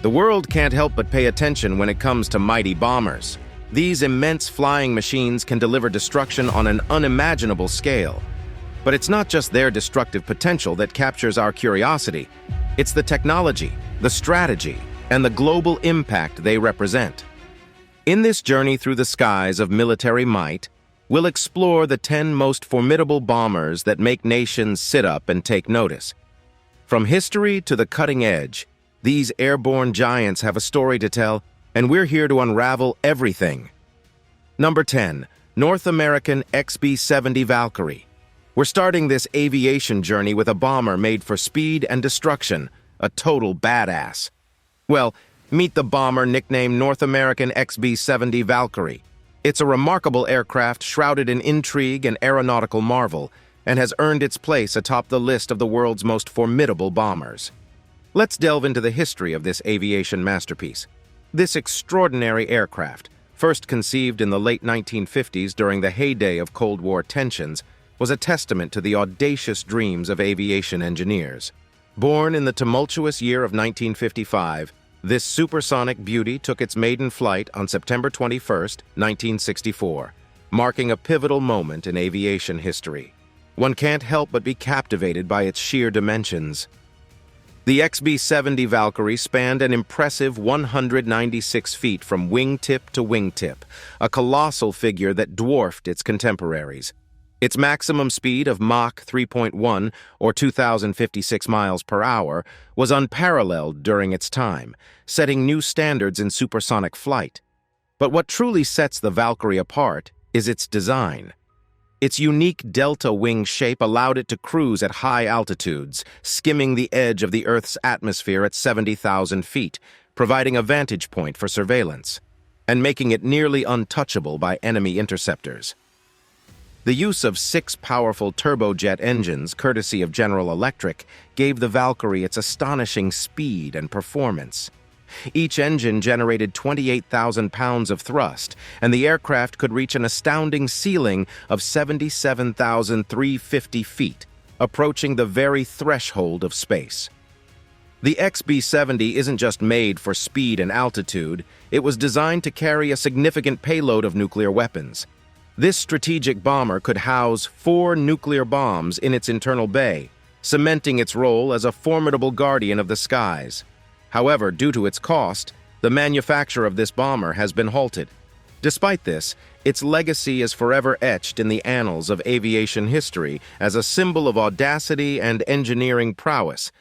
The world can't help but pay attention when it comes to mighty bombers. These immense flying machines can deliver destruction on an unimaginable scale. But it's not just their destructive potential that captures our curiosity. It's the technology, the strategy, and the global impact they represent. In this journey through the skies of military might, we'll explore the 10 most formidable bombers that make nations sit up and take notice. From history to the cutting edge, these airborne giants have a story to tell, and we're here to unravel everything. Number 10. North American XB-70 Valkyrie. We're starting this aviation journey with a bomber made for speed and destruction, a total badass. Well, meet the bomber nicknamed North American XB-70 Valkyrie. It's a remarkable aircraft shrouded in intrigue and aeronautical marvel, and has earned its place atop the list of the world's most formidable bombers. Let's delve into the history of this aviation masterpiece. This extraordinary aircraft, first conceived in the late 1950s during the heyday of Cold War tensions, was a testament to the audacious dreams of aviation engineers. Born in the tumultuous year of 1955, this supersonic beauty took its maiden flight on September 21, 1964, marking a pivotal moment in aviation history. One can't help but be captivated by its sheer dimensions. The XB-70 Valkyrie spanned an impressive 196 feet from wingtip to wingtip, a colossal figure that dwarfed its contemporaries. Its maximum speed of Mach 3.1, or 2,056 miles per hour, was unparalleled during its time, setting new standards in supersonic flight. But what truly sets the Valkyrie apart is its design. Its unique delta wing shape allowed it to cruise at high altitudes, skimming the edge of the Earth's atmosphere at 70,000 feet, providing a vantage point for surveillance, and making it nearly untouchable by enemy interceptors. The use of 6 powerful turbojet engines, courtesy of General Electric, gave the Valkyrie its astonishing speed and performance. Each engine generated 28,000 pounds of thrust, and the aircraft could reach an astounding ceiling of 77,350 feet, approaching the very threshold of space. The XB-70 isn't just made for speed and altitude, it was designed to carry a significant payload of nuclear weapons. This strategic bomber could house 4 nuclear bombs in its internal bay, cementing its role as a formidable guardian of the skies. However, due to its cost, the manufacture of this bomber has been halted. Despite this, its legacy is forever etched in the annals of aviation history as a symbol of audacity and engineering prowess.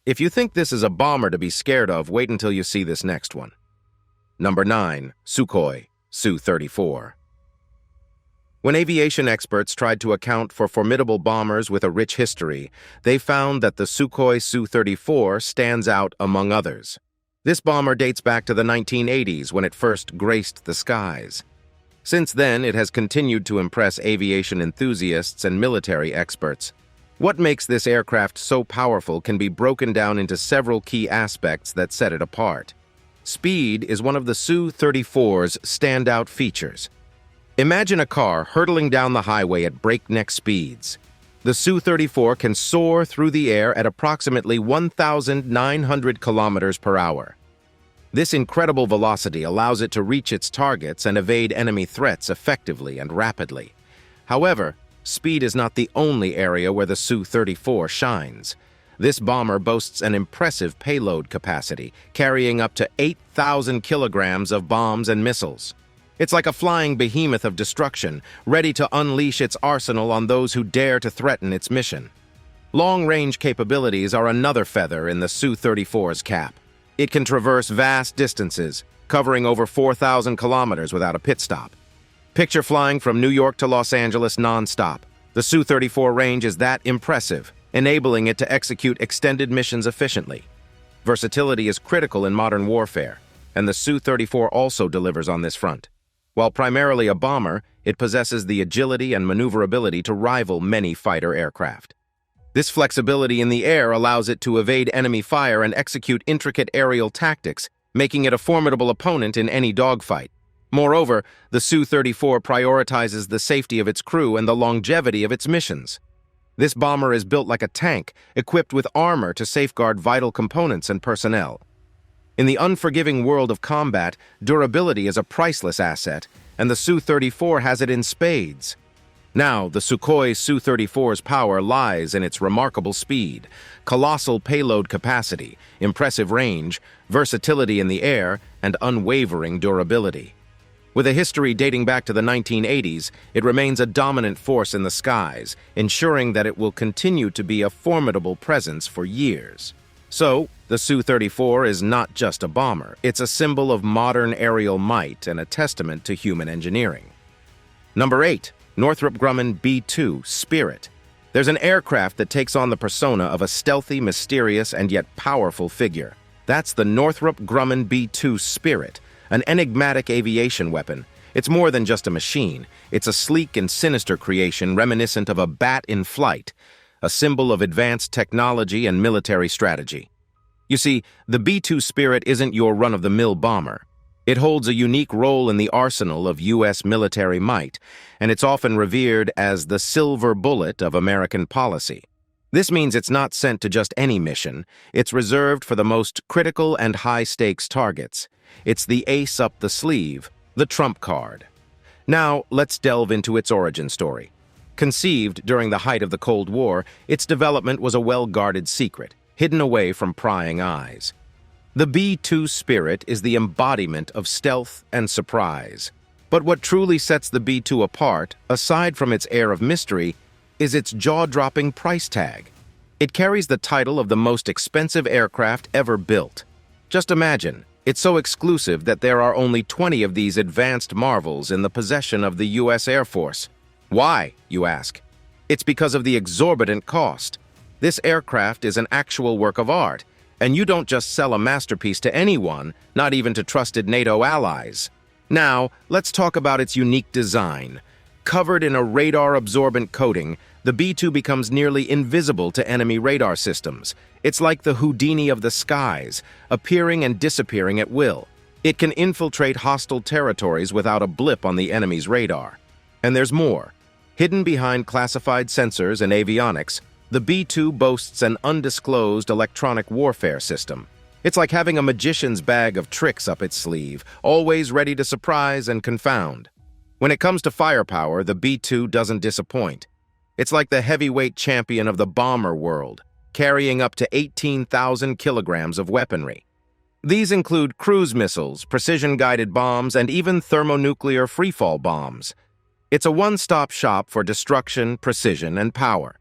If you think this is a bomber to be scared of, wait until you see this next one. Number 9. Suco Su-34. When aviation experts tried to account for formidable bombers with a rich history, they found that the Suco Su-34 stands out among others. This bomber dates back to the 1980s when it first graced the skies. Since then, it has continued to impress aviation enthusiasts and military experts. What makes this aircraft so powerful can be broken down into several key aspects that set it apart. Speed is one of the Su-34's standout features. Imagine a car hurtling down the highway at breakneck speeds. The Su-34 can soar through the air at approximately 1,900 kilometers per hour. This incredible velocity allows it to reach its targets and evade enemy threats effectively and rapidly. However, speed is not the only area where the Su-34 shines. This bomber boasts an impressive payload capacity, carrying up to 8,000 kilograms of bombs and missiles. It's like a flying behemoth of destruction, ready to unleash its arsenal on those who dare to threaten its mission. Long-range capabilities are another feather in the Su-34's cap. It can traverse vast distances, covering over 4,000 kilometers without a pit stop. Picture flying from New York to Los Angeles non-stop. The Su-34 range is that impressive, enabling it to execute extended missions efficiently. Versatility is critical in modern warfare, and the Su-34 also delivers on this front. While primarily a bomber, it possesses the agility and maneuverability to rival many fighter aircraft. This flexibility in the air allows it to evade enemy fire and execute intricate aerial tactics, making it a formidable opponent in any dogfight. Moreover, the Su-34 prioritizes the safety of its crew and the longevity of its missions. This bomber is built like a tank, equipped with armor to safeguard vital components and personnel. In the unforgiving world of combat, durability is a priceless asset, and the Su-34 has it in spades. Now, the Sukhoi Su-34's power lies in its remarkable speed, colossal payload capacity, impressive range, versatility in the air, and unwavering durability. With a history dating back to the 1980s, it remains a dominant force in the skies, ensuring that it will continue to be a formidable presence for years. So, the Su-34 is not just a bomber, it's a symbol of modern aerial might and a testament to human engineering. Number 8. Northrop Grumman B-2 Spirit. There's an aircraft that takes on the persona of a stealthy, mysterious, and yet powerful figure. That's the Northrop Grumman B-2 Spirit, an enigmatic aviation weapon. It's more than just a machine. It's a sleek and sinister creation reminiscent of a bat in flight, a symbol of advanced technology and military strategy. You see, the B-2 Spirit isn't your run-of-the-mill bomber. It holds a unique role in the arsenal of U.S. military might, and it's often revered as the silver bullet of American policy. This means it's not sent to just any mission. It's reserved for the most critical and high-stakes targets. It's the ace up the sleeve, the trump card. Now, let's delve into its origin story. Conceived during the height of the Cold War, its development was a well-guarded secret, hidden away from prying eyes. The B-2 Spirit is the embodiment of stealth and surprise. But what truly sets the B-2 apart, aside from its air of mystery, is its jaw-dropping price tag. It carries the title of the most expensive aircraft ever built. Just imagine, it's so exclusive that there are only 20 of these advanced marvels in the possession of the U.S. Air Force. Why, you ask? It's because of the exorbitant cost. This aircraft is an actual work of art, and you don't just sell a masterpiece to anyone, not even to trusted NATO allies. Now, let's talk about its unique design. Covered in a radar-absorbent coating, the B-2 becomes nearly invisible to enemy radar systems. It's like the Houdini of the skies, appearing and disappearing at will. It can infiltrate hostile territories without a blip on the enemy's radar. And there's more. Hidden behind classified sensors and avionics, the B-2 boasts an undisclosed electronic warfare system. It's like having a magician's bag of tricks up its sleeve, always ready to surprise and confound. When it comes to firepower, the B-2 doesn't disappoint. It's like the heavyweight champion of the bomber world, carrying up to 18,000 kilograms of weaponry. These include cruise missiles, precision-guided bombs, and even thermonuclear freefall bombs. It's a one-stop shop for destruction, precision, and power.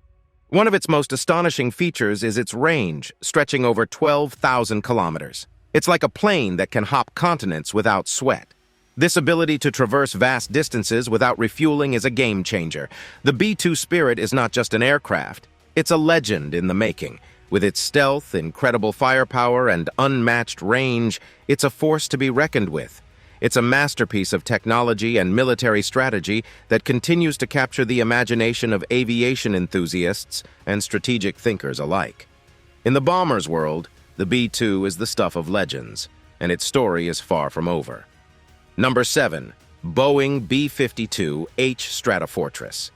One of its most astonishing features is its range, stretching over 12,000 kilometers. It's like a plane that can hop continents without sweat. This ability to traverse vast distances without refueling is a game-changer. The B-2 Spirit is not just an aircraft. It's a legend in the making. With its stealth, incredible firepower, and unmatched range, it's a force to be reckoned with. It's a masterpiece of technology and military strategy that continues to capture the imagination of aviation enthusiasts and strategic thinkers alike. In the bomber's world, the B-2 is the stuff of legends, and its story is far from over. Number 7. Boeing B-52H Stratofortress.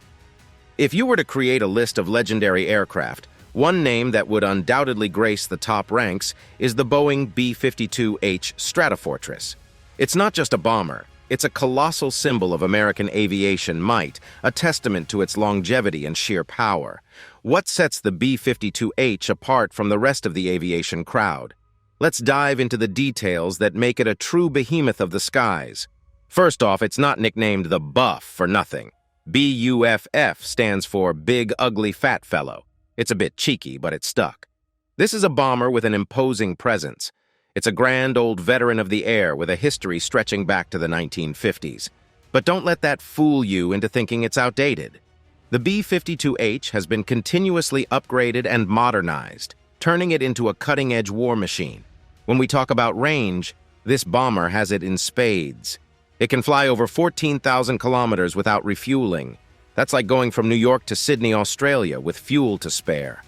If you were to create a list of legendary aircraft, one name that would undoubtedly grace the top ranks is the Boeing B-52H Stratofortress. It's not just a bomber, it's a colossal symbol of American aviation might, a testament to its longevity and sheer power. What sets the B-52H apart from the rest of the aviation crowd? Let's dive into the details that make it a true behemoth of the skies. First off, it's not nicknamed the Buff for nothing. BUFF stands for Big Ugly Fat Fellow. It's a bit cheeky, but it stuck. This is a bomber with an imposing presence. It's a grand old veteran of the air with a history stretching back to the 1950s. But don't let that fool you into thinking it's outdated. The B-52H has been continuously upgraded and modernized, turning it into a cutting-edge war machine. When we talk about range, this bomber has it in spades. It can fly over 14,000 kilometers without refueling. That's like going from New York to Sydney, Australia, with fuel to spare.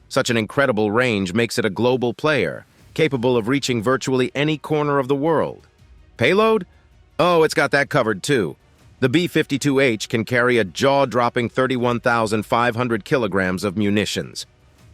Such an incredible range makes it a global player, capable of reaching virtually any corner of the world. Payload? Oh, it's got that covered too. The B-52H can carry a jaw-dropping 31,500 kilograms of munitions.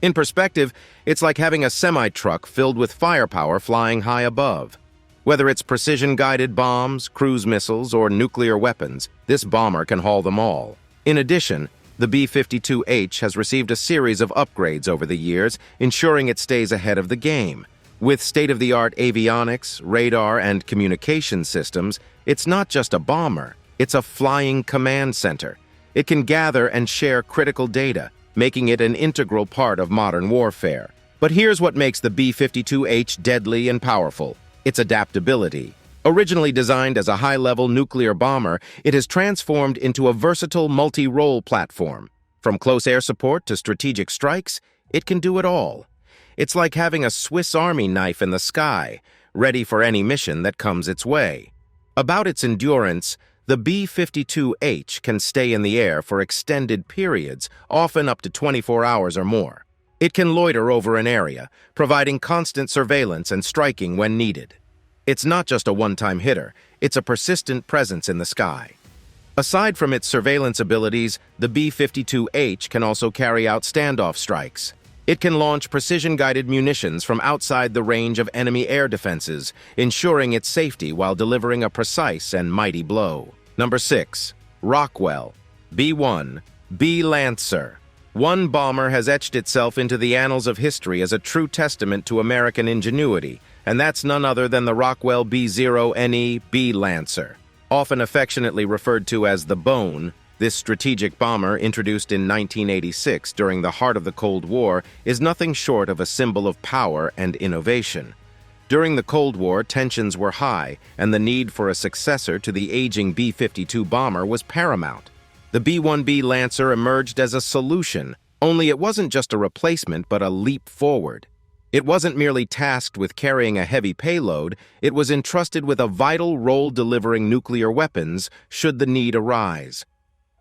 In perspective, it's like having a semi-truck filled with firepower flying high above. Whether it's precision-guided bombs, cruise missiles, or nuclear weapons, this bomber can haul them all. In addition, the B-52H has received a series of upgrades over the years, ensuring it stays ahead of the game. With state-of-the-art avionics, radar, and communication systems, it's not just a bomber, it's a flying command center. It can gather and share critical data, making it an integral part of modern warfare. But here's what makes the B-52H deadly and powerful: its adaptability. Originally designed as a high-level nuclear bomber, it has transformed into a versatile multi-role platform. From close air support to strategic strikes, it can do it all. It's like having a Swiss Army knife in the sky, ready for any mission that comes its way. About its endurance, the B-52H can stay in the air for extended periods, often up to 24 hours or more. It can loiter over an area, providing constant surveillance and striking when needed. It's not just a one-time hitter, it's a persistent presence in the sky. Aside from its surveillance abilities, the B-52H can also carry out standoff strikes. It can launch precision-guided munitions from outside the range of enemy air defenses, ensuring its safety while delivering a precise and mighty blow. Number 6. Rockwell, B1B Lancer. One bomber has etched itself into the annals of history as a true testament to American ingenuity, and that's none other than the Rockwell B0NE-B Lancer. Often affectionately referred to as the Bone, this strategic bomber, introduced in 1986 during the heart of the Cold War, is nothing short of a symbol of power and innovation. During the Cold War, tensions were high, and the need for a successor to the aging B-52 bomber was paramount. The B-1B Lancer emerged as a solution, only it wasn't just a replacement but a leap forward. It wasn't merely tasked with carrying a heavy payload, it was entrusted with a vital role delivering nuclear weapons should the need arise.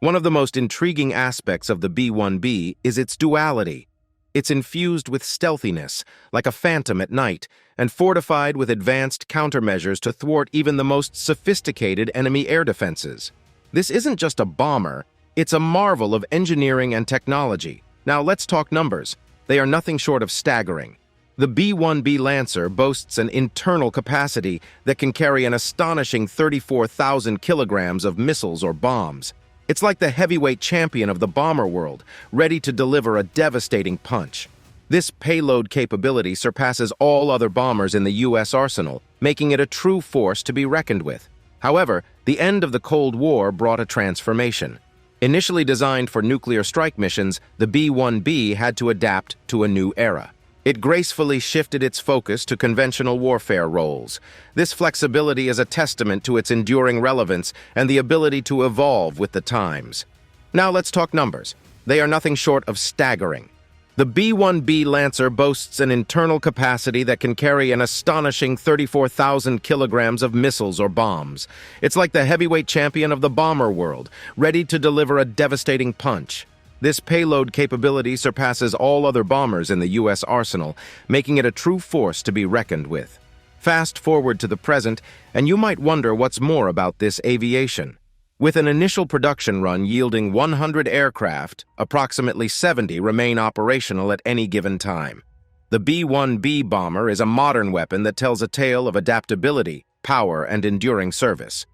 One of the most intriguing aspects of the B-1B is its duality. It's infused with stealthiness, like a phantom at night, and fortified with advanced countermeasures to thwart even the most sophisticated enemy air defenses. This isn't just a bomber, it's a marvel of engineering and technology. Now let's talk numbers. They are nothing short of staggering. The B1B Lancer boasts an internal capacity that can carry an astonishing 34,000 kilograms of missiles or bombs. It's like the heavyweight champion of the bomber world, ready to deliver a devastating punch. This payload capability surpasses all other bombers in the U.S. arsenal, making it a true force to be reckoned with. However, the end of the Cold War brought a transformation. Initially designed for nuclear strike missions, the B-1B had to adapt to a new era. It gracefully shifted its focus to conventional warfare roles. This flexibility is a testament to its enduring relevance and the ability to evolve with the times. Now let's talk numbers. They are nothing short of staggering. The B1B Lancer boasts an internal capacity that can carry an astonishing 34,000 kilograms of missiles or bombs. It's like the heavyweight champion of the bomber world, ready to deliver a devastating punch. This payload capability surpasses all other bombers in the U.S. arsenal, making it a true force to be reckoned with. Fast forward to the present, and you might wonder what's more about this aviation. With an initial production run yielding 100 aircraft, approximately 70 remain operational at any given time. The B-1B bomber is a modern weapon that tells a tale of adaptability, power, and enduring service.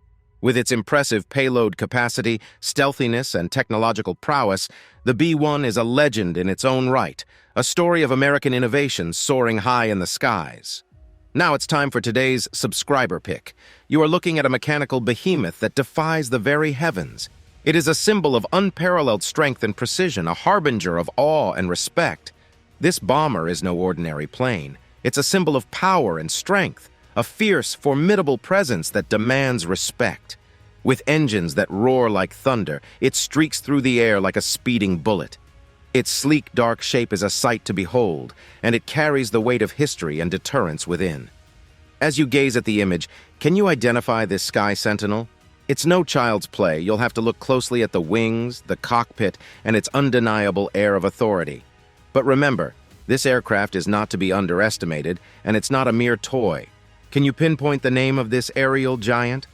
With its impressive payload capacity, stealthiness, and technological prowess, the B-1 is a legend in its own right, a story of American innovation soaring high in the skies. Now it's time for today's subscriber pick. You are looking at a mechanical behemoth that defies the very heavens. It is a symbol of unparalleled strength and precision, a harbinger of awe and respect. This bomber is no ordinary plane. It's a symbol of power and strength, a fierce, formidable presence that demands respect. With engines that roar like thunder, it streaks through the air like a speeding bullet. Its sleek, dark shape is a sight to behold, and it carries the weight of history and deterrence within. As you gaze at the image, can you identify this Sky Sentinel? It's no child's play. You'll have to look closely at the wings, the cockpit, and its undeniable air of authority. But remember, this aircraft is not to be underestimated, and it's not a mere toy. Can you pinpoint the name of this aerial giant?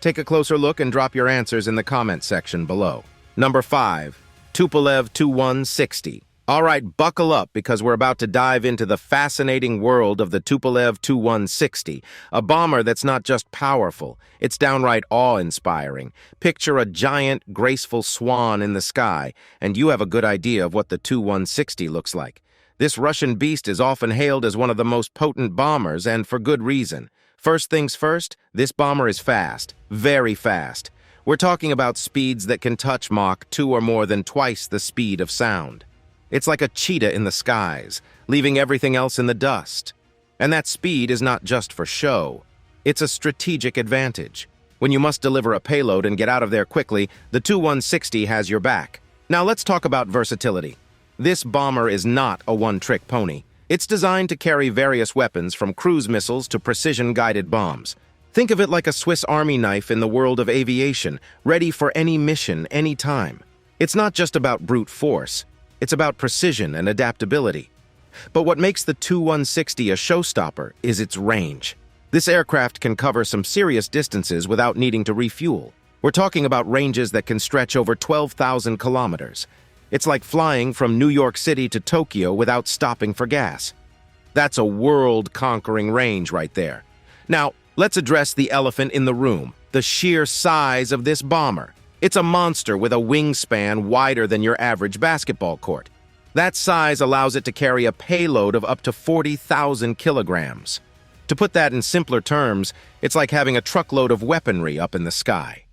Take a closer look and drop your answers in the comment section below. Number 5. Tupolev Tu-160, All right, buckle up because we're about to dive into the fascinating world of the Tupolev Tu-160, a bomber that's not just powerful, it's downright awe-inspiring. Picture a giant, graceful swan in the sky, and you have a good idea of what the Tu-160 looks like. This Russian beast is often hailed as one of the most potent bombers, and for good reason. First things first, this bomber is fast, very fast. We're talking about speeds that can touch Mach 2 or more than twice the speed of sound. It's like a cheetah in the skies, leaving everything else in the dust. And that speed is not just for show. It's a strategic advantage. When you must deliver a payload and get out of there quickly, the Tu-160 has your back. Now let's talk about versatility. This bomber is not a one-trick pony. It's designed to carry various weapons from cruise missiles to precision-guided bombs. Think of it like a Swiss Army knife in the world of aviation, ready for any mission, anytime. It's not just about brute force. It's about precision and adaptability. But what makes the Tu-160 a showstopper is its range. This aircraft can cover some serious distances without needing to refuel. We're talking about ranges that can stretch over 12,000 kilometers. It's like flying from New York City to Tokyo without stopping for gas. That's a world-conquering range right there. Now, let's address the elephant in the room, the sheer size of this bomber. It's a monster with a wingspan wider than your average basketball court. That size allows it to carry a payload of up to 40,000 kilograms. To put that in simpler terms, it's like having a truckload of weaponry up in the sky.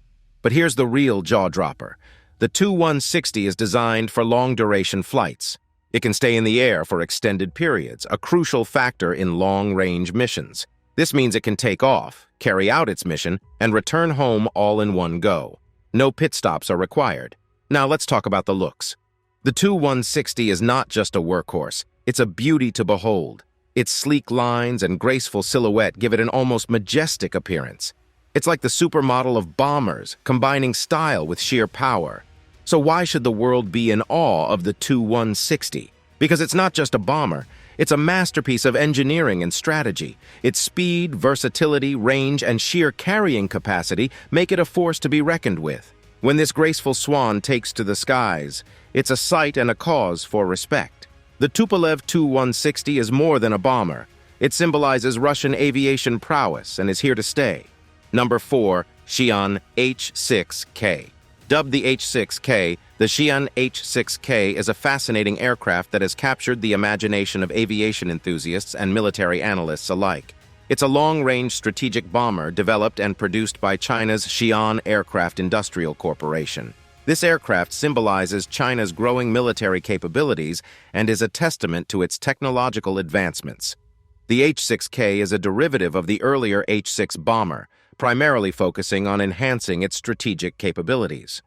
But here's the real jaw-dropper. The Tu-160 is designed for long-duration flights. It can stay in the air for extended periods, a crucial factor in long-range missions. This means it can take off, carry out its mission, and return home all in one go. No pit stops are required. Now let's talk about the looks. The Tu-160 is not just a workhorse, it's a beauty to behold. Its sleek lines and graceful silhouette give it an almost majestic appearance. It's like the supermodel of bombers, combining style with sheer power. So why should the world be in awe of the Tu-160? Because it's not just a bomber, it's a masterpiece of engineering and strategy. Its speed, versatility, range, and sheer carrying capacity make it a force to be reckoned with. When this graceful swan takes to the skies, it's a sight and a cause for respect. The Tupolev Tu-160 is more than a bomber. It symbolizes Russian aviation prowess and is here to stay. Number 4, Shian H6K. Dubbed the H6K, the Shian H6K is a fascinating aircraft that has captured the imagination of aviation enthusiasts and military analysts alike. It's a long-range strategic bomber developed and produced by China's Shian Aircraft Industrial Corporation. This aircraft symbolizes China's growing military capabilities and is a testament to its technological advancements. The H6K is a derivative of the earlier H6 bomber, primarily focusing on enhancing its strategic capabilities.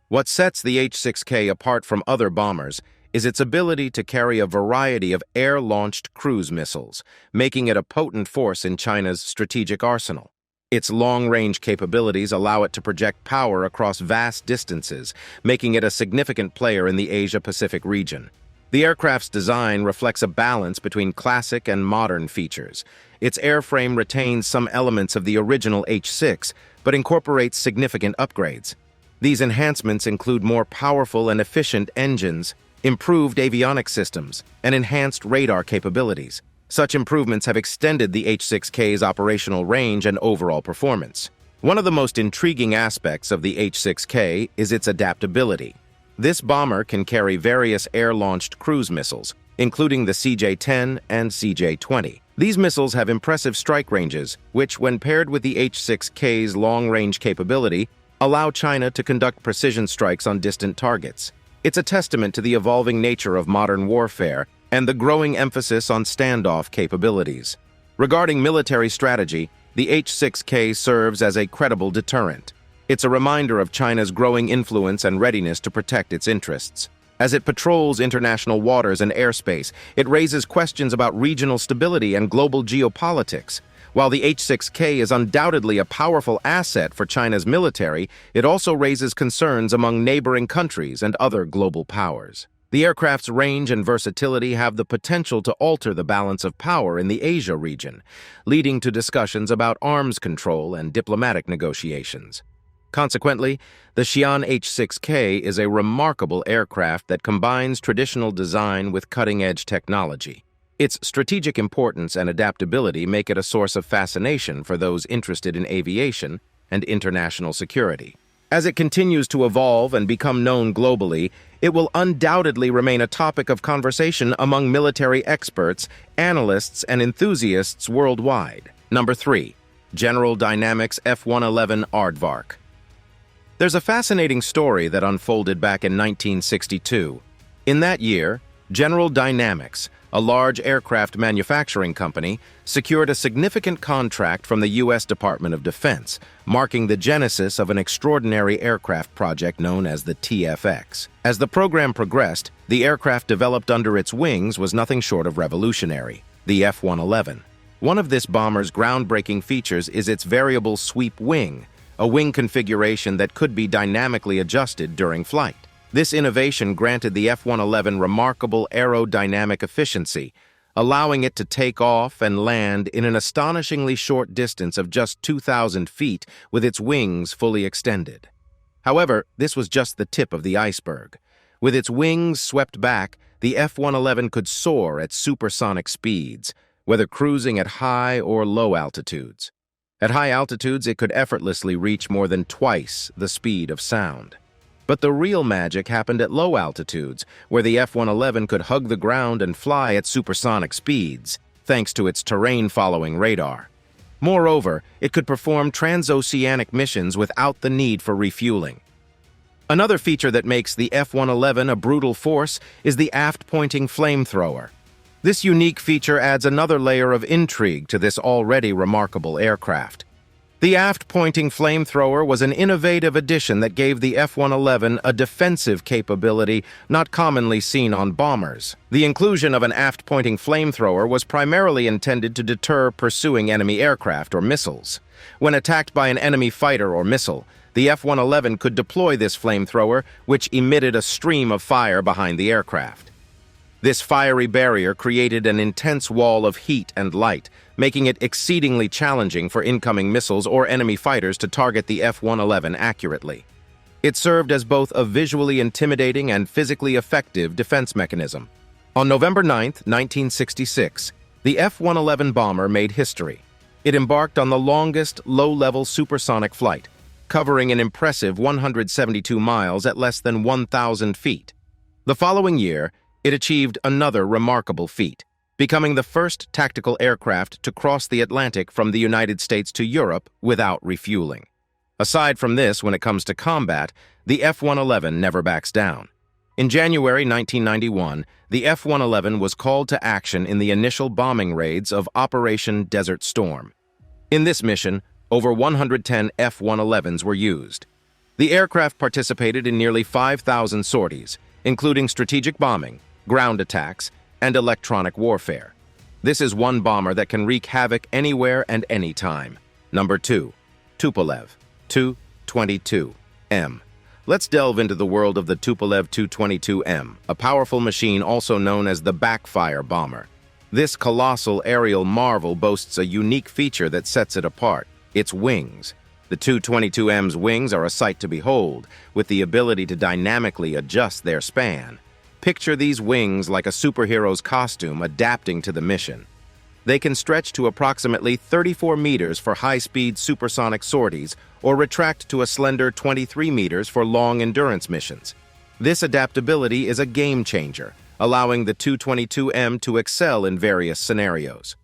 What sets the H6K apart from other bombers is its ability to carry a variety of air-launched cruise missiles, making it a potent force in China's strategic arsenal. Its long-range capabilities allow it to project power across vast distances, making it a significant player in the Asia-Pacific region. The aircraft's design reflects a balance between classic and modern features. Its airframe retains some elements of the original H6, but incorporates significant upgrades. These enhancements include more powerful and efficient engines, improved avionics systems, and enhanced radar capabilities. Such improvements have extended the H6K's operational range and overall performance. One of the most intriguing aspects of the H6K is its adaptability. This bomber can carry various air-launched cruise missiles, including the CJ-10 and CJ-20. These missiles have impressive strike ranges, which, when paired with the H6K's long-range capability, allow China to conduct precision strikes on distant targets. It's a testament to the evolving nature of modern warfare and the growing emphasis on standoff capabilities. Regarding military strategy, the H6K serves as a credible deterrent. It's a reminder of China's growing influence and readiness to protect its interests. As it patrols international waters and airspace, it raises questions about regional stability and global geopolitics. While the H6K is undoubtedly a powerful asset for China's military, it also raises concerns among neighboring countries and other global powers. The aircraft's range and versatility have the potential to alter the balance of power in the Asia region, leading to discussions about arms control and diplomatic negotiations. Consequently, the Shian H6K is a remarkable aircraft that combines traditional design with cutting-edge technology. Its strategic importance and adaptability make it a source of fascination for those interested in aviation and international security. As it continues to evolve and become known globally, it will undoubtedly remain a topic of conversation among military experts, analysts, and enthusiasts worldwide. Number 3. General Dynamics F-111 Aardvark. There's a fascinating story that unfolded back in 1962. In that year, General Dynamics, a large aircraft manufacturing company, secured a significant contract from the U.S. Department of Defense, marking the genesis of an extraordinary aircraft project known as the TFX. As the program progressed, the aircraft developed under its wings was nothing short of revolutionary: the F-111. One of this bomber's groundbreaking features is its variable sweep wing, a wing configuration that could be dynamically adjusted during flight. This innovation granted the F-111 remarkable aerodynamic efficiency, allowing it to take off and land in an astonishingly short distance of just 2,000 feet with its wings fully extended. However, this was just the tip of the iceberg. With its wings swept back, the F-111 could soar at supersonic speeds, whether cruising at high or low altitudes. At high altitudes, it could effortlessly reach more than twice the speed of sound. But the real magic happened at low altitudes, where the F-111 could hug the ground and fly at supersonic speeds, thanks to its terrain-following radar. Moreover, it could perform transoceanic missions without the need for refueling. Another feature that makes the F-111 a brutal force is the aft-pointing flamethrower. This unique feature adds another layer of intrigue to this already remarkable aircraft. The aft-pointing flamethrower was an innovative addition that gave the F-111 a defensive capability not commonly seen on bombers. The inclusion of an aft-pointing flamethrower was primarily intended to deter pursuing enemy aircraft or missiles. When attacked by an enemy fighter or missile, the F-111 could deploy this flamethrower, which emitted a stream of fire behind the aircraft. This fiery barrier created an intense wall of heat and light, making it exceedingly challenging for incoming missiles or enemy fighters to target the F-111 accurately. It served as both a visually intimidating and physically effective defense mechanism. On November 9, 1966, the F-111 bomber made history. It embarked on the longest low-level supersonic flight, covering an impressive 172 miles at less than 1,000 feet. The following year, it achieved another remarkable feat, becoming the first tactical aircraft to cross the Atlantic from the United States to Europe without refueling. Aside from this, when it comes to combat, the F-111 never backs down. In January 1991, the F-111 was called to action in the initial bombing raids of Operation Desert Storm. In this mission, over 110 F-111s were used. The aircraft participated in nearly 5,000 sorties, including strategic bombing, ground attacks, and electronic warfare. This is one bomber that can wreak havoc anywhere and anytime. Number 2. Tupolev Tu-22M. Let's delve into the world of the Tupolev Tu-22M, a powerful machine also known as the backfire bomber. This colossal aerial marvel boasts a unique feature that sets it apart: its wings. The Tu-22M's wings are a sight to behold, with the ability to dynamically adjust their span. Picture these wings like a superhero's costume adapting to the mission. They can stretch to approximately 34 meters for high-speed supersonic sorties or retract to a slender 23 meters for long endurance missions. This adaptability is a game-changer, allowing the Tu-22M to excel in various scenarios.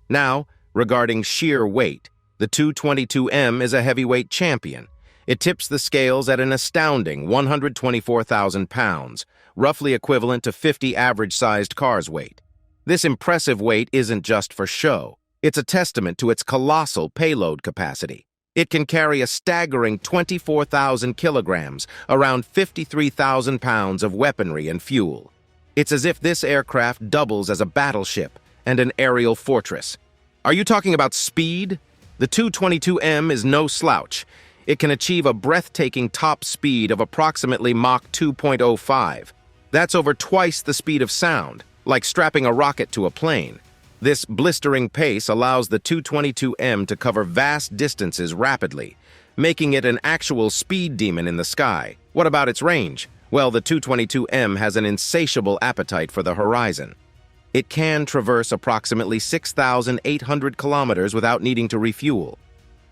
Now, regarding sheer weight, the Tu-22M is a heavyweight champion. It tips the scales at an astounding 124,000 pounds, roughly equivalent to 50 average-sized cars' weight. This impressive weight isn't just for show. It's a testament to its colossal payload capacity. It can carry a staggering 24,000 kilograms, around 53,000 pounds of weaponry and fuel. It's as if this aircraft doubles as a battleship and an aerial fortress. Are you talking about speed? The Tu-22M is no slouch. It can achieve a breathtaking top speed of approximately Mach 2.05. That's over twice the speed of sound, like strapping a rocket to a plane. This blistering pace allows the Tu-22M to cover vast distances rapidly, making it an actual speed demon in the sky. What about its range? Well, the Tu-22M has an insatiable appetite for the horizon. It can traverse approximately 6,800 kilometers without needing to refuel.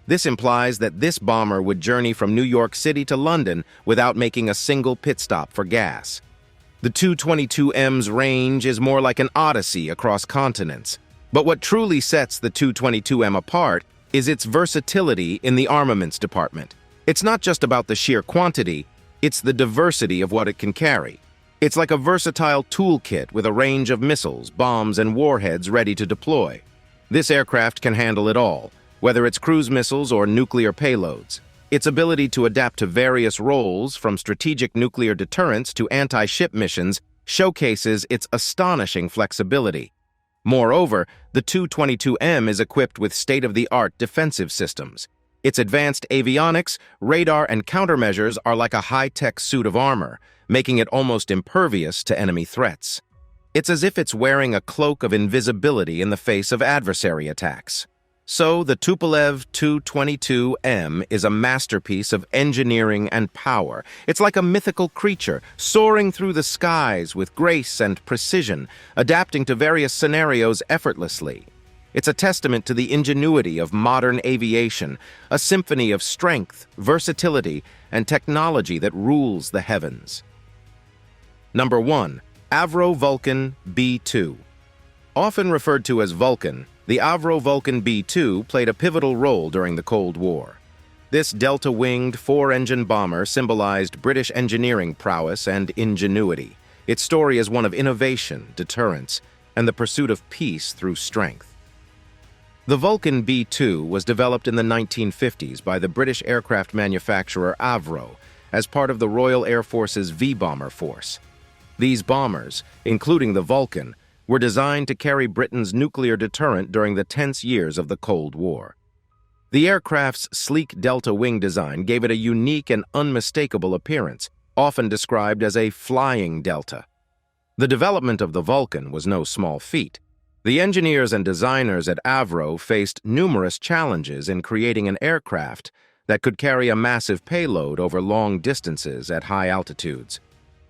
This implies that this bomber would journey from New York City to London without making a single pit stop for gas. The Tu-22M's range is more like an odyssey across continents. But what truly sets the Tu-22M apart is its versatility in the armaments department. It's not just about the sheer quantity, it's the diversity of what it can carry. It's like a versatile toolkit with a range of missiles, bombs, and warheads ready to deploy. This aircraft can handle it all, whether it's cruise missiles or nuclear payloads. Its ability to adapt to various roles, from strategic nuclear deterrence to anti-ship missions, showcases its astonishing flexibility. Moreover, the Tu-22M is equipped with state-of-the-art defensive systems. Its advanced avionics, radar, and countermeasures are like a high-tech suit of armor, making it almost impervious to enemy threats. It's as if it's wearing a cloak of invisibility in the face of adversary attacks. So, the Tupolev Tu-22M is a masterpiece of engineering and power. It's like a mythical creature, soaring through the skies with grace and precision, adapting to various scenarios effortlessly. It's a testament to the ingenuity of modern aviation, a symphony of strength, versatility, and technology that rules the heavens. Number 1. Avro Vulcan B2. Often referred to as Vulcan, the Avro Vulcan B2 played a pivotal role during the Cold War. This delta-winged, four-engine bomber symbolized British engineering prowess and ingenuity. Its story is one of innovation, deterrence, and the pursuit of peace through strength. The Vulcan B2 was developed in the 1950s by the British aircraft manufacturer Avro as part of the Royal Air Force's V-bomber force. These bombers, including the Vulcan, were designed to carry Britain's nuclear deterrent during the tense years of the Cold War. The aircraft's sleek delta wing design gave it a unique and unmistakable appearance, often described as a flying delta. The development of the Vulcan was no small feat. The engineers and designers at Avro faced numerous challenges in creating an aircraft that could carry a massive payload over long distances at high altitudes.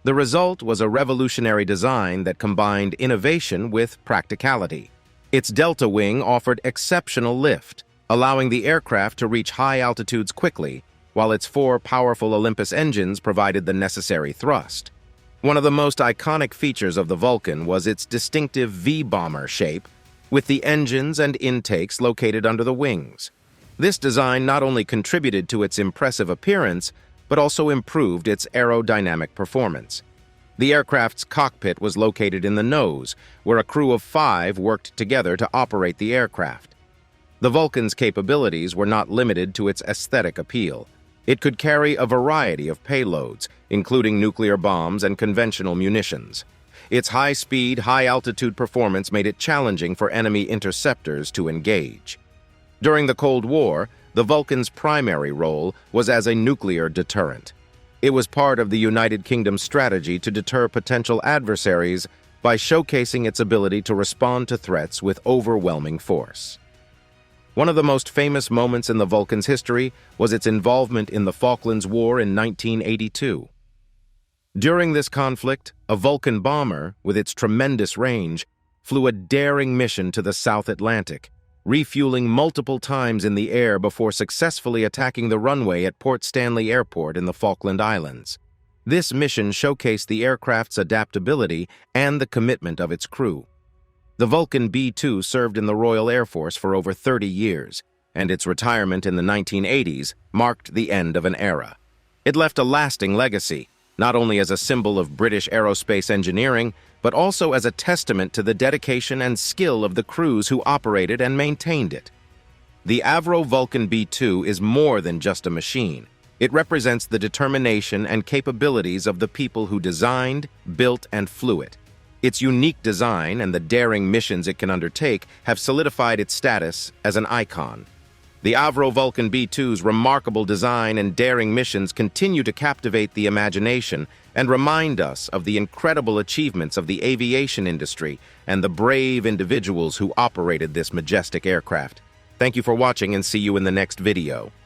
The result was a revolutionary design that combined innovation with practicality. Its delta wing offered exceptional lift, allowing the aircraft to reach high altitudes quickly, while its four powerful Olympus engines provided the necessary thrust. One of the most iconic features of the Vulcan was its distinctive V-bomber shape, with the engines and intakes located under the wings. This design not only contributed to its impressive appearance, but also improved its aerodynamic performance. The aircraft's cockpit was located in the nose, where a crew of 5 worked together to operate the aircraft. The Vulcan's capabilities were not limited to its aesthetic appeal. It could carry a variety of payloads, including nuclear bombs and conventional munitions. Its high-speed, high-altitude performance made it challenging for enemy interceptors to engage. During the Cold War, the Vulcan's primary role was as a nuclear deterrent. It was part of the United Kingdom's strategy to deter potential adversaries by showcasing its ability to respond to threats with overwhelming force. One of the most famous moments in the Vulcan's history was its involvement in the Falklands War in 1982. During this conflict, a Vulcan bomber, with its tremendous range, flew a daring mission to the South Atlantic, refueling multiple times in the air before successfully attacking the runway at Port Stanley Airport in the Falkland Islands. This mission showcased the aircraft's adaptability and the commitment of its crew. The Vulcan B2 served in the Royal Air Force for over 30 years, and its retirement in the 1980s marked the end of an era. It left a lasting legacy, not only as a symbol of British aerospace engineering, but also as a testament to the dedication and skill of the crews who operated and maintained it. The Avro Vulcan B2 is more than just a machine. It represents the determination and capabilities of the people who designed, built, and flew it. Its unique design and the daring missions it can undertake have solidified its status as an icon. The Avro Vulcan B2's remarkable design and daring missions continue to captivate the imagination and remind us of the incredible achievements of the aviation industry and the brave individuals who operated this majestic aircraft. Thank you for watching and see you in the next video.